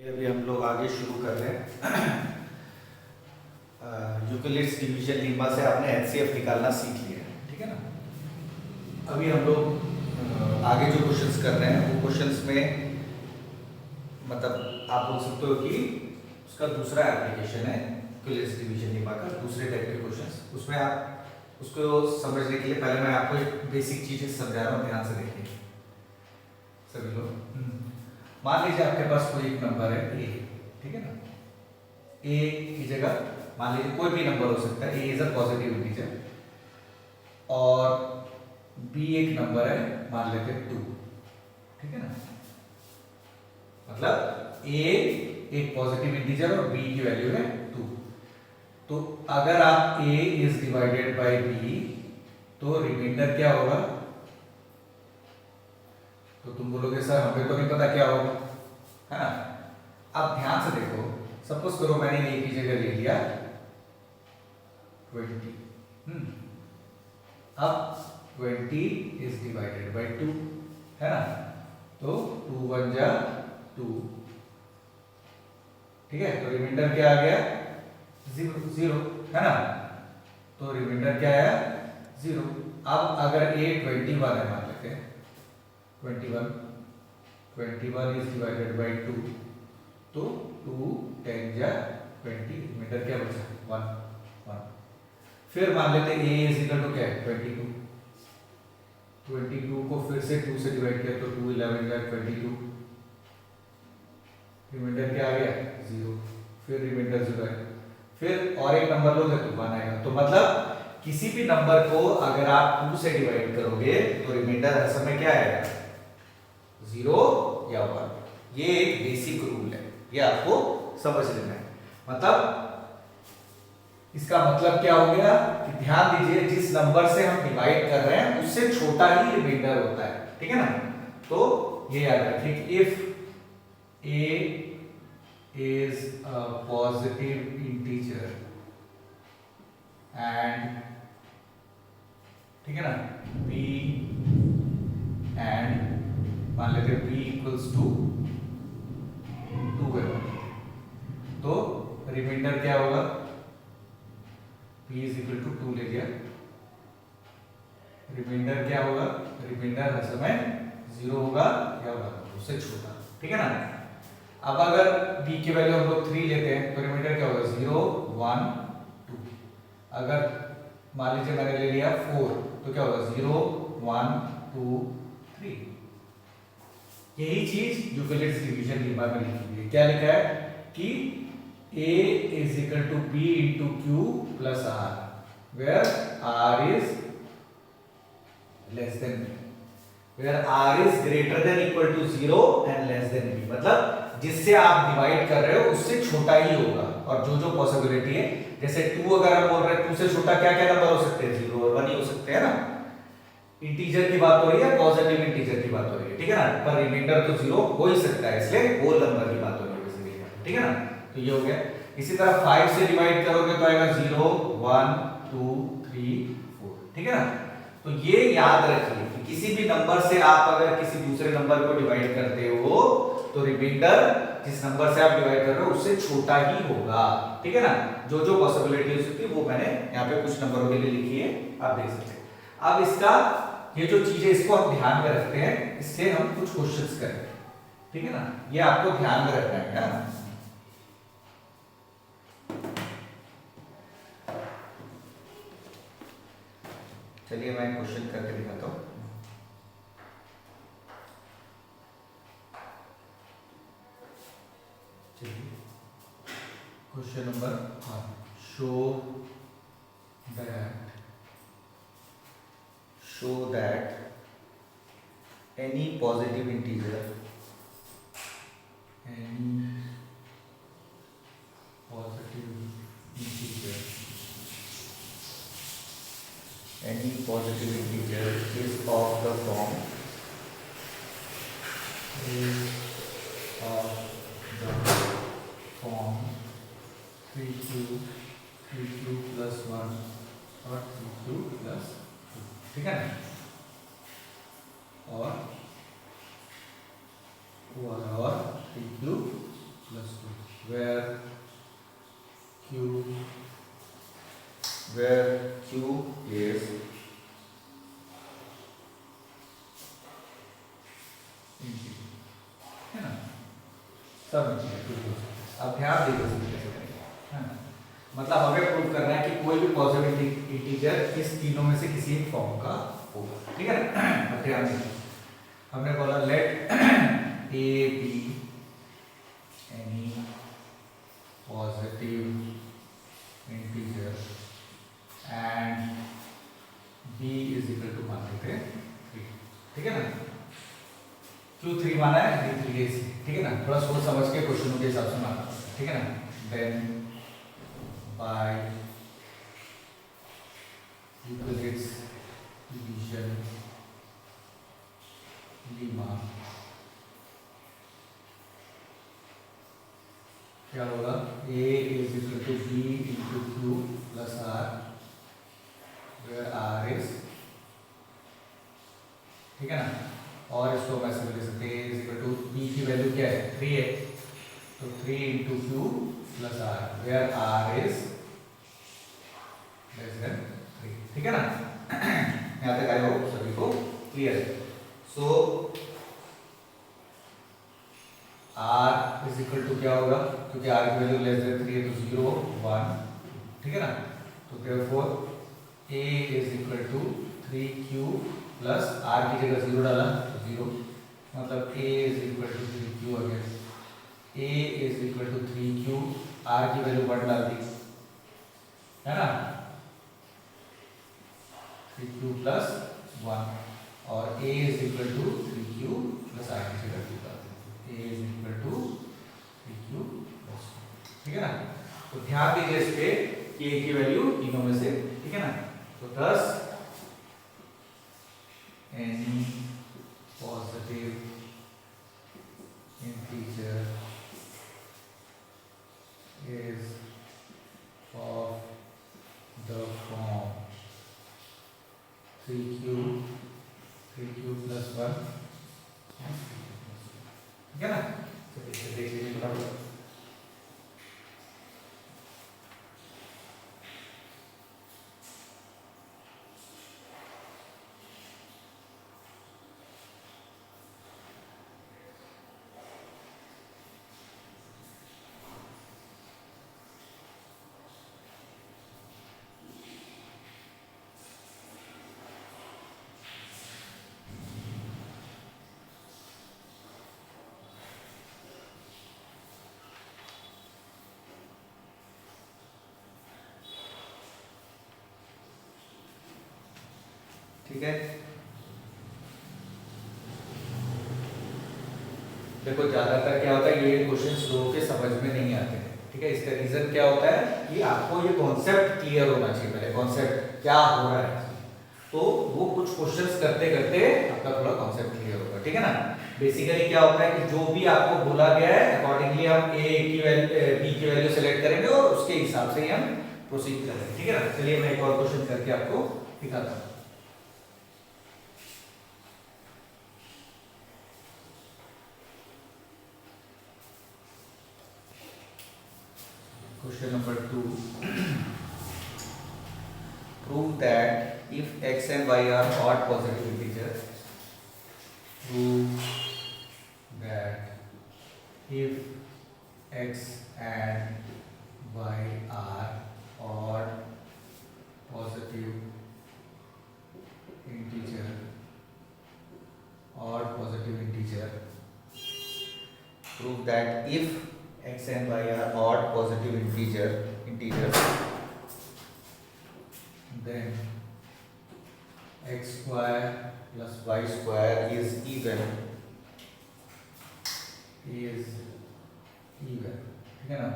अभी हम लोग आगे शुरू कर रहे हैं। यूक्लिड्स डिवीजन लीमा से आपने एचसीएफ निकालना सीख लिया है, ठीक है ना। अभी हम लोग आगे जो क्वेश्चंस कर रहे हैं वो क्वेश्चंस में मतलब आप बोल सकते हो कि उसका दूसरा एप्लीकेशन है यूक्लिड्स डिवीजन लीमा का, दूसरे टाइप के क्वेश्चंस। उसमें आप उसको समझने के लिए पहले मैं आपको एक बेसिक चीजें समझा रहा हूँ, ध्यान से देखिए सभी लोग। मान लीजिए आपके पास कोई एक नंबर है ए, ठीक है ना। ए की जगह मान लीजिए कोई भी नंबर हो सकता है, ए इज अ पॉजिटिव इंटीजर और बी एक नंबर है, मान लेते हैं 2, ठीक है ना। मतलब ए एक पॉजिटिव इंटीजर और बी की वैल्यू है 2। तो अगर आप ए इज डिवाइडेड बाय बी तो रिमाइंडर क्या होगा? तो तुम बोलोगे सर हमें तो नहीं पता क्या होगा, है ना। अब ध्यान से देखो, सपोज करो मैंने ए की जगह ले लिया 20। अब 20 इज डिवाइडेड बाय 2, है ना। तो 2 1 जा 2, ठीक है। तो रिमाइंडर क्या आ गया? 0, है ना। तो रिमाइंडर क्या आया? 0। अब अगर a 21 है, मान लेते हैं 21 इज डिवाइडेड बाय 2, तो 2 10 जा 20, रिमाइंडर क्या बचा? 1। फिर मान लेते हैं a इज इक्वल टू क्या है? 22 को फिर से 2 से डिवाइड किया तो 2 11 जा 22, रिमाइंडर क्या आ गया? 0। फिर रिमाइंडर 0 है। फिर और एक नंबर लोगे तो 1 आएगा। तो मतलब किसी भी नंबर को अगर आप 2 से डिवाइड करोगे तो रिमाइंडर हर समय क्या आएगा? 0 या 1। ये एक बेसिक रूल है, ये आपको समझ लेना है। मतलब इसका मतलब क्या हो गया कि ध्यान दीजिए, जिस नंबर से हम डिवाइड कर रहे हैं उससे छोटा ही रिमाइंडर होता है, ठीक है ना। तो ये याद रखिए, if a is a positive integer and, ठीक है ना, b and मान लेते हैं b equals to 2 है, तो रिमाइंडर क्या होगा? b is equal to 2 ले लिया, रिमाइंडर क्या होगा? रिमाइंडर हर समय 0 होगा या 1 उससे छोटा, ठीक है ना। अब अगर b की वैल्यू हम लोग 3 लेते हैं तो रिमाइंडर क्या होगा? 0 1 2। अगर मान लीजिए मैंने ले लिया 4 तो क्या होगा? 0 1 2 3। यही चीज यूक्लिड्स डिवीजन लीमा में लिखी है। क्या लिखा है कि a is equal to b into q plus r, where r is less than b, where r is greater than equal to 0 and less than b। मतलब जिससे आप डिवाइड कर रहे हो उससे छोटा ही होगा। और जो जो पॉसिबिलिटी है, जैसे 2 अगर हम बोल रहे हैं 2 से छोटा क्या क्या नंबर हो सकते हैं? 0 और 1 ही हो सकते हैं ना। इंटीजर की बात हो रही है, पॉजिटिव इंटीजर की बात हो रही है, ठीक है ना। पर रिमाइंडर तो 0 हो ही सकता है, इसलिए होल नंबर की बात हो रही है बेसिकली, ठीक है ना। तो ये हो गया। इसी तरह 5 से डिवाइड करोगे तो आएगा 0 1 2 3 4, ठीक है ना। तो ये याद रखिए कि किसी भी नंबर से आप अगर किसी दूसरे नंबर को डिवाइड करते हो तो रिमाइंडर जिस नंबर से आप डिवाइड कर रहे हो उससे छोटा ही होगा, ठीक है ना। जो जो पॉसिबिलिटी हो सकती है वो मैंने यहाँ पे कुछ नंबरों के लिए लिखी है, आप देख सकते हैं। अब इसका ये जो चीज है इसको हम ध्यान में रखते हैं, इससे हम कुछ क्वेश्चंस करेंगे, ठीक है ना। ये आपको ध्यान में रखना है ना। चलिए मैं क्वेश्चन करके दिखाता हूँ। Question number 1, show that any positive integer is of the form 3q plus 1 और 3q plus 2, ठीक है ना। और 3q where q is integer, है ना, सब इंटीजर। अब ध्यान दीजिए कैसे करेंगे, है ना, मतलब हमें प्रूव करना है कि कोई भी पॉजिटिव इंटीजर इस तीनों में से किसी एक फॉर्म का होगा, ठीक है ना। अब ध्यान दीजिए, हमने बोला let a be any positive integer and b is equal to मान लेते हैं 3, ठीक है ना। क्यों 3 माना है, d 3 है, ठीक है ना, थोड़ा सोच समझ के क्वेश्चनों के हिसाब से माना, ठीक है ना। Then by Euclid's division lemma क्या होगा, a is equal to b into Q plus r, where r is, ठीक है ना। और इसको हम ऐसे ले सकते हैं, a is equal to b की वैल्यू क्या है 3 है, तो 3 into Q plus r, where r is less than 3, ठीक है ना। यहाँ तक आए हो सभी को क्लियर है। सो r इज इक्वल टू क्या होगा, क्योंकि r की वैल्यू लेस देन 3 है तो 0 1, ठीक है ना। तो therefore a is equal to 3q plus r की जगह 0 डाला तो 0, मतलब a is equal to 3q again, a is equal to 3q, r की वैल्यू 1 डाल दी, है ना, 3q प्लस 1, और a is equal to 3q plus r की जगह 2 डाल दी, a is equal to 3q plus 2, ठीक है ना। तो ध्यान दीजिए इस पे कि a की वैल्यू तीनों में से, ठीक है ना। तो 10 any positive integer is of the form 3q plus 1, ठीक है ना। तो इसे देख लीजिए बराबर, ठीक है। देखो ज्यादातर क्या होता है, ये क्वेश्चन लोगों के समझ में नहीं आते हैं, ठीक है। इसका रीजन क्या होता है कि आपको ये कॉन्सेप्ट क्लियर होना चाहिए, पहले कॉन्सेप्ट क्या हो रहा है, तो वो कुछ क्वेश्चंस करते करते आपका थोड़ा कॉन्सेप्ट क्लियर होगा, ठीक है ना। बेसिकली क्या होता है कि जो भी आपको बोला गया है अकॉर्डिंगली हम a की वैल्यू b की वैल्यू सेलेक्ट करेंगे और उसके हिसाब से ही हम प्रोसीड करेंगे, ठीक है ना। चलिए मैं एक और क्वेश्चन करके आपको दिखाता हूँ। Question number 2. Prove that if x and y are odd positive integers, prove that if x and y are odd positive integer, prove that if x and y are odd positive integers, then x square plus y square is even, ठीक है ना,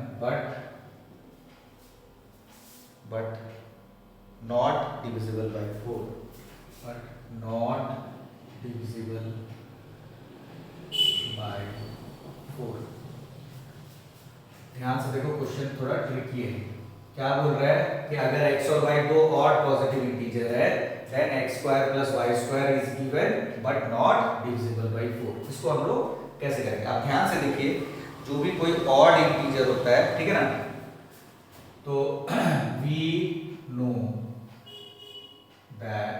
but not divisible by 4, ध्यान से देखो question थोड़ा tricky है। क्या बोल रहा है कि अगर x और y दो ऑड पॉजिटिव इंटीजर है, then x square plus y square is given but not divisible by 4। इसको हम लोग कैसे करेंगे, आप ध्यान से देखिए। जो भी कोई ऑड इंटीजर होता है, ठीक है ना, तो वी नो दैट,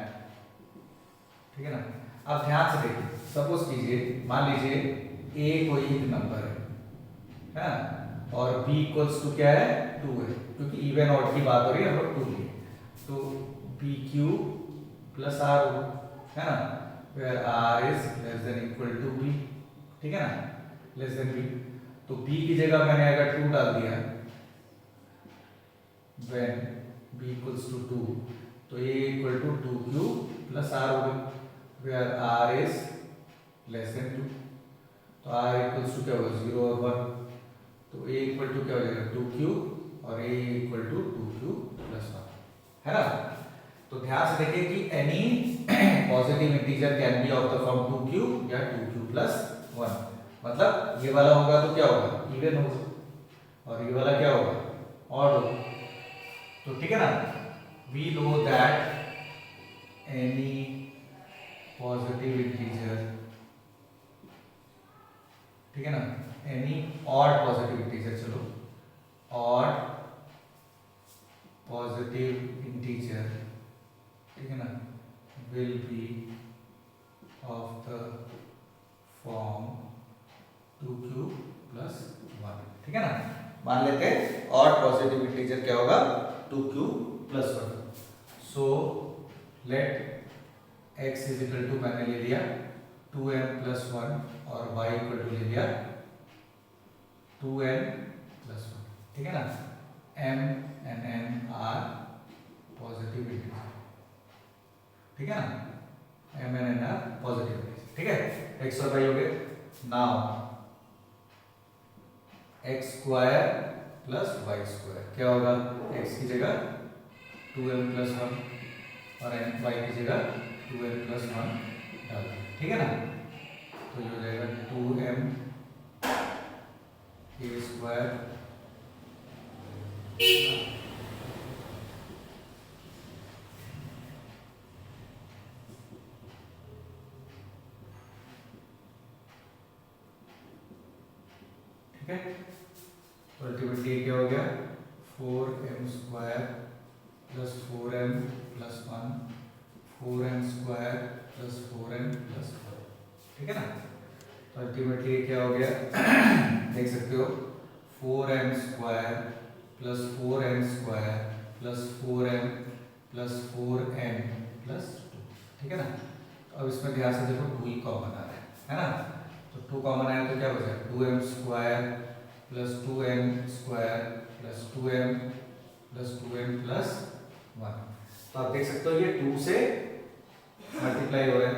ठीक है ना। अब ध्यान से देखिए, सपोज कीजिए, मान लीजिए ए कोई एक नंबर है और बी इक्वल्स टू क्या है, 2 है, क्योंकि इवन ऑड की बात हो रही है, हम लोग 2 लिए, तो बी क्यू प्लस आर है ना, where R is less than equal to B, ठीक है ना, लेस देन बी। तो बी की जगह मैंने अगर 2 डाल दिया, when b equals to 2, तो a equal to 2q plus r हो गया, where r is less than 2, तो r equals to क्या होगा, 0 और 1, तो a equal to क्या हो जाएगा, 2q, और a equal to 2q plus 1, है ना। तो ध्यान से देखिए कि any positive integer can be of the form 2q या 2q plus 1, मतलब ये वाला होगा तो क्या होगा, इवन होगा, और ये वाला क्या होगा, ऑड होगा। तो ठीक है ना, we know that any positive integer, ठीक है ना, एनी ऑड पॉजिटिव इंटीजर, चलो ऑड पॉजिटिव इंटीजर, ठीक है ना, will be of the form 2q plus 1, ठीक है ना। मान लेते हैं ऑड पॉजिटिव इंटीजर क्या होगा, 2q plus 1, so let x is equal to, मैंने ले लिया 2n plus 1 और y इक्वल टू ले लिया 2n plus 1, ठीक है ना। m and n are positive integer, ठीक है ना, m and n are positive integer, ठीक है। x और y हो गए। Now x square plus y square क्या होगा, x की जगह 2m plus 1 और y की जगह 2m plus 1 डाल दें, ठीक है ना। तो ये हो जाएगा 2m a स्क्वायर ठीक है। तो अल्टीमेटली क्या हो गया, 4m square plus 4m plus 1, 4m square plus 4m plus 1, ठीक है ना। तो अल्टीमेटली क्या हो गया देख सकते हो, 4m square plus 4m square plus 4m plus 4n plus 2, ठीक है ना। अब इसमें ध्यान से देखो 2 ही कॉमन आ रहा है ना, तो 2 कॉमन आया तो क्या हो जाएगा, 2m square plus 2n square plus 2m plus 2n plus 1। तो आप देख सकते हो ये 2 से मल्टीप्लाई हो रहा है,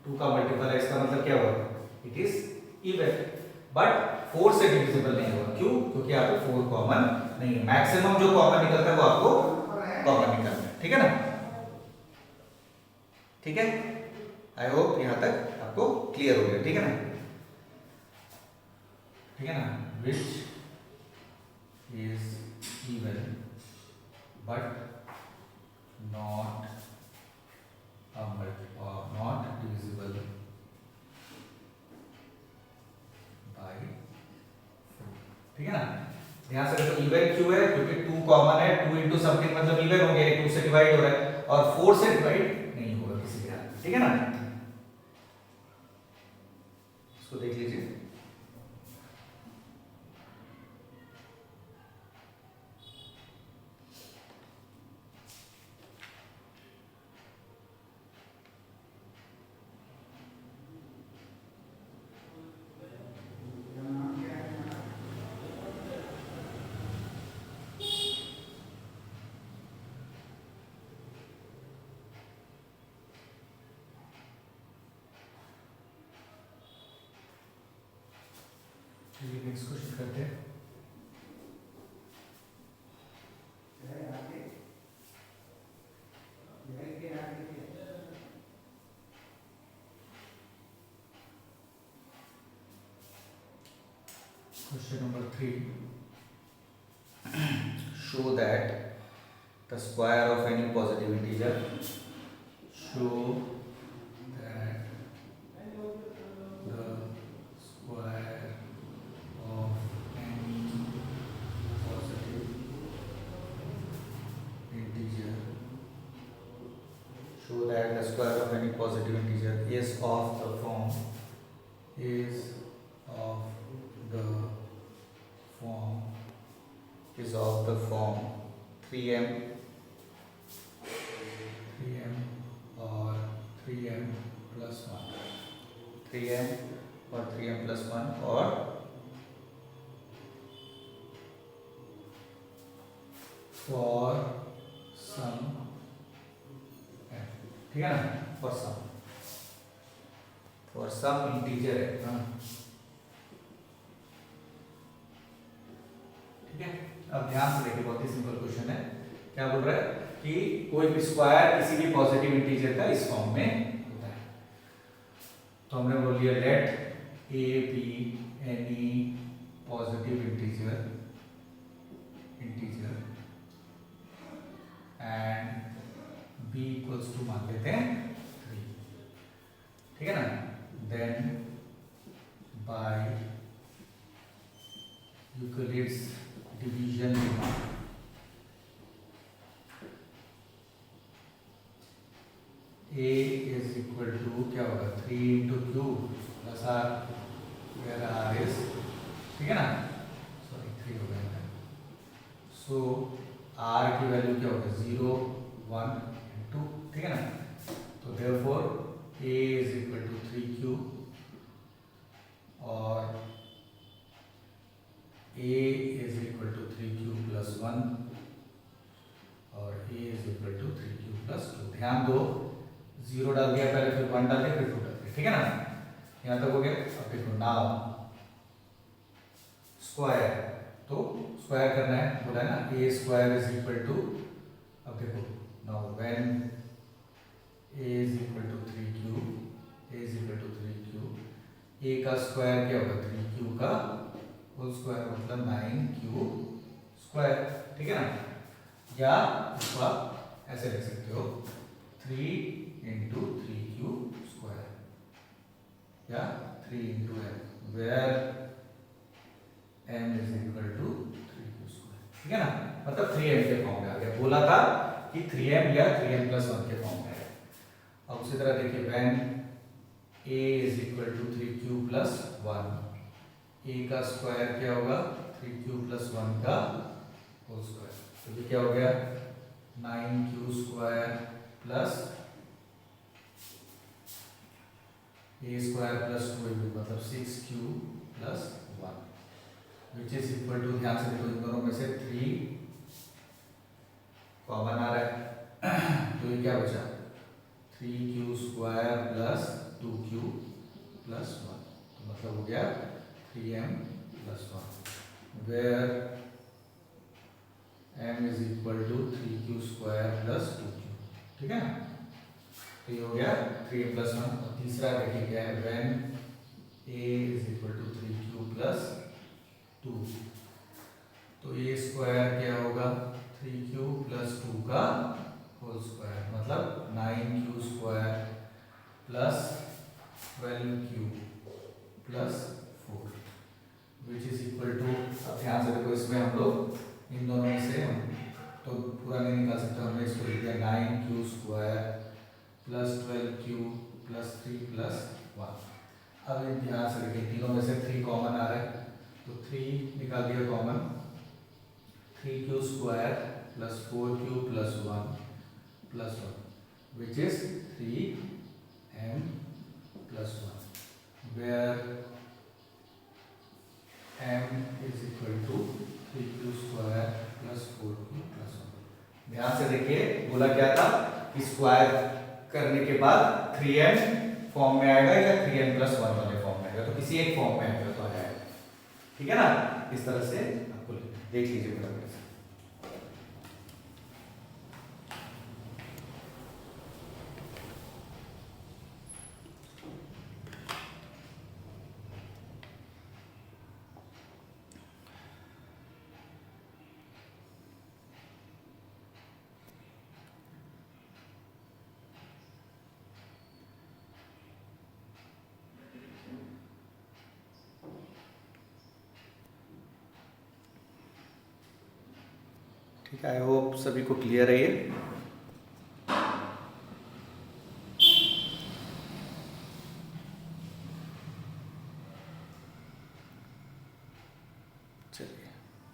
2 का मल्टीपल है, इसका मतलब क्या होगा, इट इज इवन, बट 4 से डिविजिबल नहीं होगा, क्यों, क्योंकि यहाँ पे 4 कॉमन नहीं है। मैक्सिमम जो कॉमन निकलता है वो आपको कॉमन निकलता है, ठीक है ना। ठीक है, आई होप यहाँ तक आपको क्लियर हो गया, ठीक है ना, ठीक है ना। Which is even but not a multiple, not divisible by 4, ठीक है ना। ध्यान से देखो इवन क्यों है, क्योंकि 2 कॉमन है, 2 इंटू समथिंग मतलब इवन हो गया, 2 से डिवाइड हो रहा है और 4 से डिवाइड नहीं होगा किसी के हाथ, ठीक है ना। इसको देख लीजिए, नेक्स्ट क्वेश्चन करते हैं। Question number 3. Show that the square of any positive integer. Show that the square of square of any positive integer is of the form 3m or 3m plus 1, 3m or 3m plus 1 or for some, ठीक है ना, for some integer है ना, ठीक है। अब ध्यान से देखिए, बहुत ही सिंपल क्वेश्चन है। क्या बोल रहा है कि कोई भी स्क्वायर किसी भी पॉजिटिव इंटीजर का इस फॉर्म में होता है। तो हमने बोल लिया let a be any positive integer and b equals to मान लेते हैं 3, ठीक है ना। Then by Euclid's division A is equal to क्या होगा 3 into Q plus R where R is, ठीक है ना, सॉरी 3 हो गया। सो R की वैल्यू क्या होगा 0 1 and 2, ठीक है ना। तो therefore A is equal to 3Q और A is equal to 3Q plus 1 और A is equal to 3Q plus 2। ध्यान दो, 0 डाल दिया पहले, फिर 1 डाल दिया, फिर 2 डाल दिया, ठीक है ना। यहाँ तक हो गया। अब देखो नाउ स्क्वायर, तो स्क्वायर करना है, बोला है ना a square is equal to, अब देखो now when a is equal to 3Q, a is equal to 3Q, a का स्क्वायर क्या होगा 3Q का होल स्क्वायर, मतलब 9Q स्क्वायर, ठीक है ना। या इसको आप ऐसे लिख सकते हो 3 into 3Q square या 3 into m where m is equal to 3Q square, ठीक है ना। मतलब 3m के फॉर्म में आ गया। बोला था कि 3m या 3m plus 1 के फॉर्म में है। अब उसी तरह देखिए when a is equal to 3Q plus 1, a का स्क्वायर क्या होगा 3Q plus 1 का होल स्क्वायर, तो ये क्या हो गया 9Q square plus a square plus 2ab, मतलब 6Q plus 1 which is equal to, ध्यान से देखो इन दोनों में से 3 कॉमन आ रहा है, तो ये क्या बचा 3Q square plus 2Q plus 1, तो मतलब हो गया 3m plus 1 where m is equal to 3Q square plus 2Q, ठीक है ना। तो ये हो गया 3m plus 1। और तीसरा देखिए क्या है when a is equal to 3Q plus 2, तो a स्क्वायर क्या होगा 3Q plus 2 का होल स्क्वायर, मतलब 9Q square plus 12Q plus 4 which is equal to, अब ध्यान से देखो इसमें हम लोग इन दोनों में से हम तो पूरा नहीं निकाल सकते, हमने इसको लिख दिया 9Q square plus 12Q plus 3 plus 1। अब ध्यान से देखिए तीनों में से 3 कॉमन आ रहा है, तो 3 निकाल दिया common, 3Q square plus 4Q plus 1 plus 1 which is 3m plus 1 where m is equal to 3Q square plus 4Q plus 1। ध्यान से देखिए बोला क्या था कि स्क्वायर करने के बाद 3m फॉर्म में आएगा या 3m plus 1 वाले फॉर्म में आएगा, तो किसी एक फॉर्म में आएगा तो आएगा, ठीक है ना। इस तरह से आपको देख लीजिए बराबर। ठीक है, आई होप सभी को क्लियर है ये। चलिए